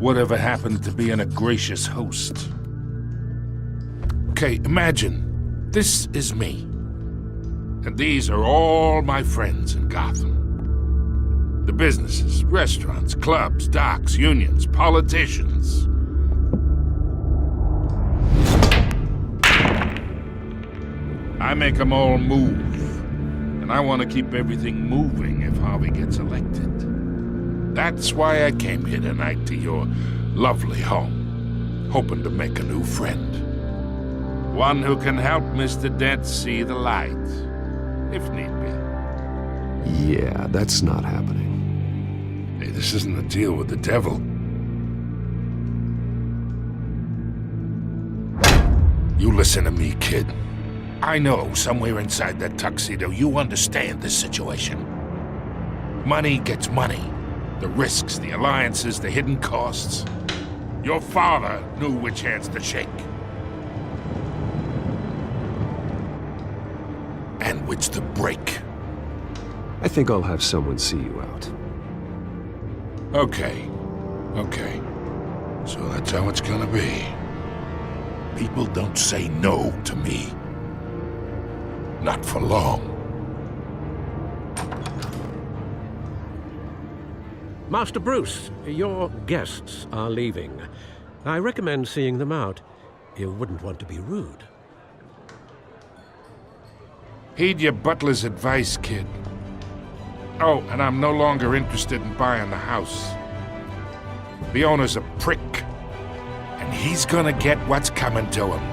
Whatever happened to being a gracious host? Okay, imagine, this is me. And these are all my friends in Gotham. The businesses, restaurants, clubs, docks, unions, politicians. I make them all move. And I want to keep everything moving if Harvey gets elected. That's why I came here tonight to your lovely home, hoping to make a new friend. One who can help Mr. Dent see the light, if need be. Yeah, that's not happening. Hey, this isn't a deal with the devil. You listen to me, kid. I know somewhere inside that tuxedo you understand this situation. Money gets money. The risks, the alliances, the hidden costs. Your father knew which hands to shake. And which to break. I think I'll have someone see you out. Okay. So that's how it's gonna be. People don't say no to me. Not for long. Master Bruce, your guests are leaving. I recommend seeing them out. You wouldn't want to be rude. Heed your butler's advice, kid. Oh, and I'm no longer interested in buying the house. The owner's a prick, and he's gonna get what's coming to him.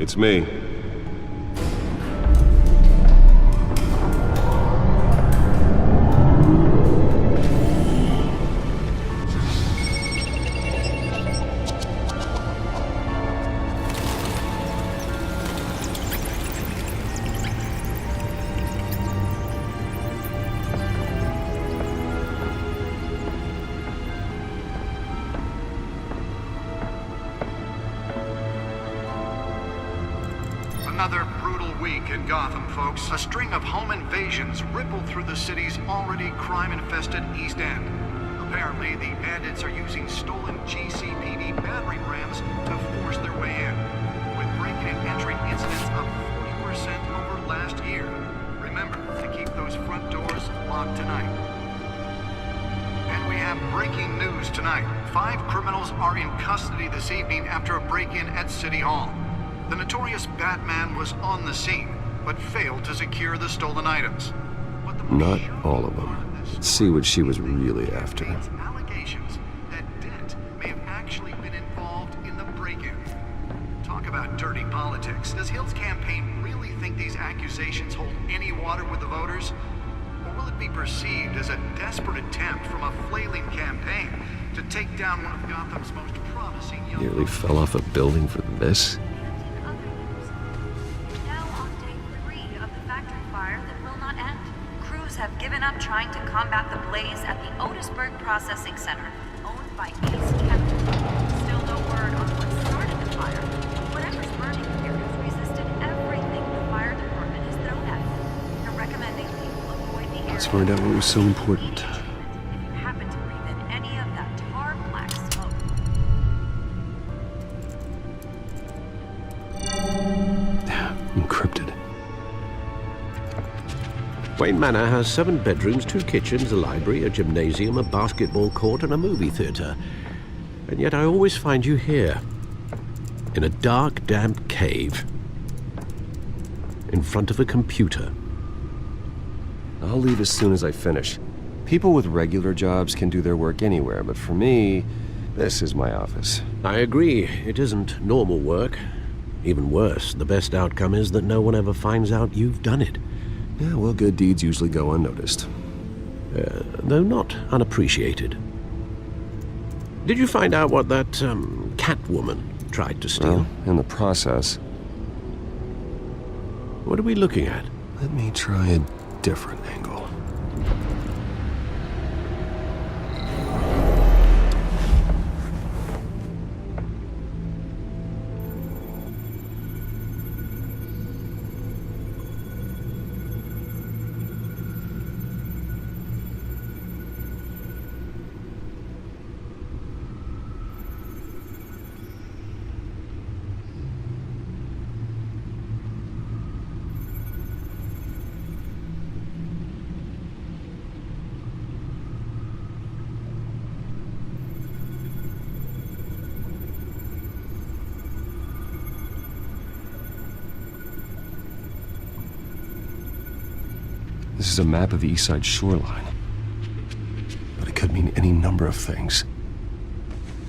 It's me. Another brutal week in Gotham, folks. A string of home invasions rippled through the city's already crime-infested East End. Apparently, the bandits are using stolen GCPD battering rams to force their way in, with break-in and entry incidents up 40% over last year. Remember to keep those front doors locked tonight. And we have breaking news tonight. 5 criminals are in custody this evening after a break-in at City Hall. The notorious Batman was on the scene, but failed to secure the stolen items. Not all of them. Let's see what she was really after. Allegations that Dent may have actually been involved in the break-in. Talk about dirty politics. Does Hill's campaign really think these accusations hold any water with the voters? Or will it be perceived as a desperate attempt from a flailing campaign to take down one of Gotham's most promising young Nearly fell off a building for this? Have given up trying to combat the blaze at the Otisburg Processing Center, owned by Ace Chemical. Still no word on what started the fire. Whatever's burning here has resisted everything the fire department has thrown at it. They're recommending people avoid the area. Let's find out what was so important. If you happen to breathe in any of that tar black smoke. Encrypted. Wayne Manor has 7 bedrooms, 2 kitchens, a library, a gymnasium, a basketball court, and a movie theater. And yet I always find you here, in a dark, damp cave, in front of a computer. I'll leave as soon as I finish. People with regular jobs can do their work anywhere, but for me, this is my office. I agree. It isn't normal work. Even worse, the best outcome is that no one ever finds out you've done it. Yeah, well, good deeds usually go unnoticed. Though not unappreciated. Did you find out what that, Catwoman tried to steal? Well, in the process. What are we looking at? Let me try a different angle. This is a map of the East Side shoreline. But it could mean any number of things.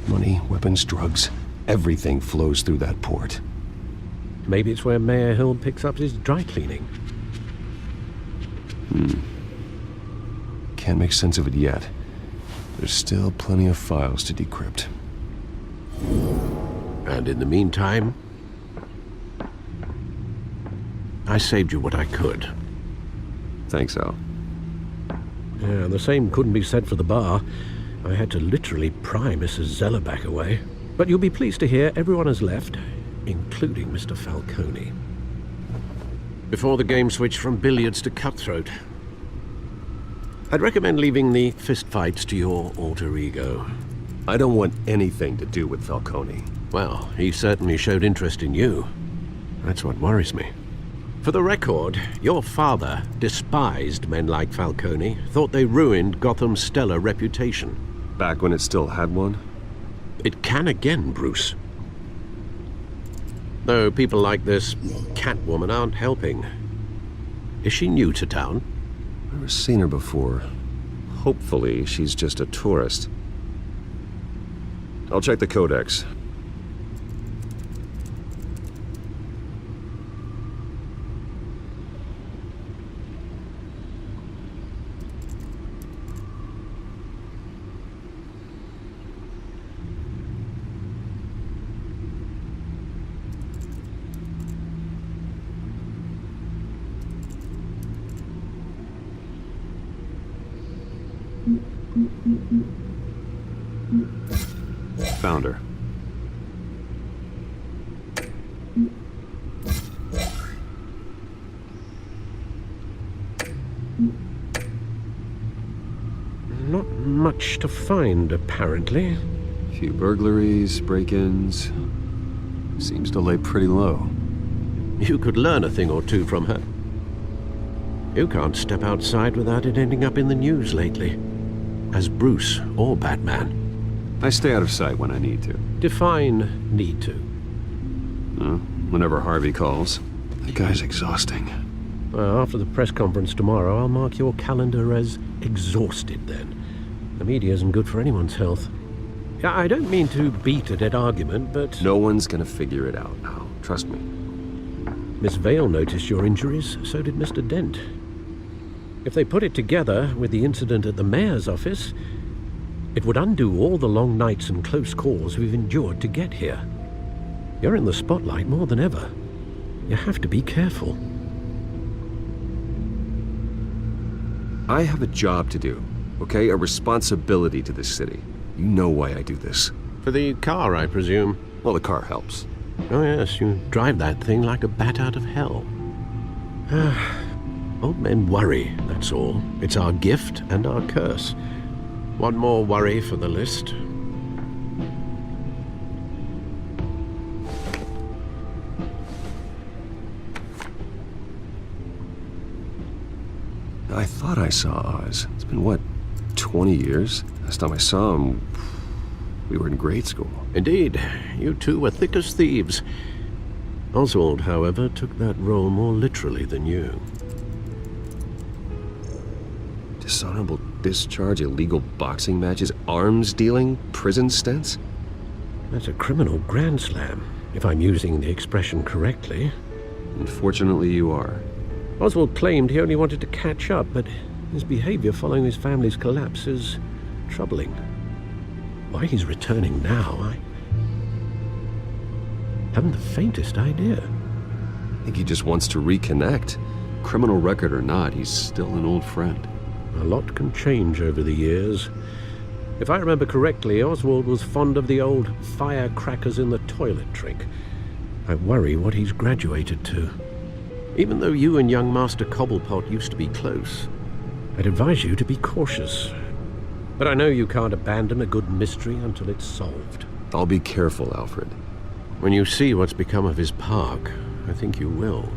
Money, weapons, drugs, everything flows through that port. Maybe it's where Mayor Hill picks up his dry cleaning. Can't make sense of it yet. There's still plenty of files to decrypt. And in the meantime, I saved you what I could. Thanks, Al. Yeah, the same couldn't be said for the bar. I had to literally pry Mrs. Zellerback away. But you'll be pleased to hear everyone has left, including Mr. Falcone. Before the game switched from billiards to cutthroat. I'd recommend leaving the fistfights to your alter ego. I don't want anything to do with Falcone. Well, he certainly showed interest in you. That's what worries me. For the record, your father despised men like Falcone, thought they ruined Gotham's stellar reputation. Back when it still had one? It can again, Bruce. Though people like this Catwoman aren't helping. Is she new to town? Never seen her before. Hopefully, she's just a tourist. I'll check the codex. Found her. Not much to find, apparently. Few burglaries, break-ins. Seems to lay pretty low. You could learn a thing or two from her. You can't step outside without it ending up in the news lately. As Bruce or Batman. I stay out of sight when I need to. Define need to. Whenever Harvey calls. That guy's exhausting. Well, after the press conference tomorrow, I'll mark your calendar as exhausted then. The media isn't good for anyone's health. I don't mean to beat a dead argument, but... No one's gonna figure it out now. Trust me. Miss Vale noticed your injuries, so did Mr. Dent. If they put it together with the incident at the mayor's office, it would undo all the long nights and close calls we've endured to get here. You're in the spotlight more than ever. You have to be careful. I have a job to do, okay? A responsibility to this city. You know why I do this. For the car, I presume. Well, the car helps. Oh yes, you drive that thing like a bat out of hell. Old men worry, that's all. It's our gift and our curse. One more worry for the list. I thought I saw Oz. It's been, what, 20 years? Last time I saw him, we were in grade school. Indeed, you two were thick as thieves. Oswald, however, took that role more literally than you. Dishonorable discharge, illegal boxing matches, arms dealing, prison stints? That's a criminal grand slam, if I'm using the expression correctly. Unfortunately, you are. Oswald claimed he only wanted to catch up, but his behavior following his family's collapse is troubling. Why he's returning now, I haven't the faintest idea. I think he just wants to reconnect. Criminal record or not, he's still an old friend. A lot can change over the years. If I remember correctly, Oswald was fond of the old firecrackers in the toilet trick. I worry what he's graduated to. Even though you and young Master Cobblepot used to be close, I'd advise you to be cautious. But I know you can't abandon a good mystery until it's solved. I'll be careful, Alfred. When you see what's become of his park, I think you will.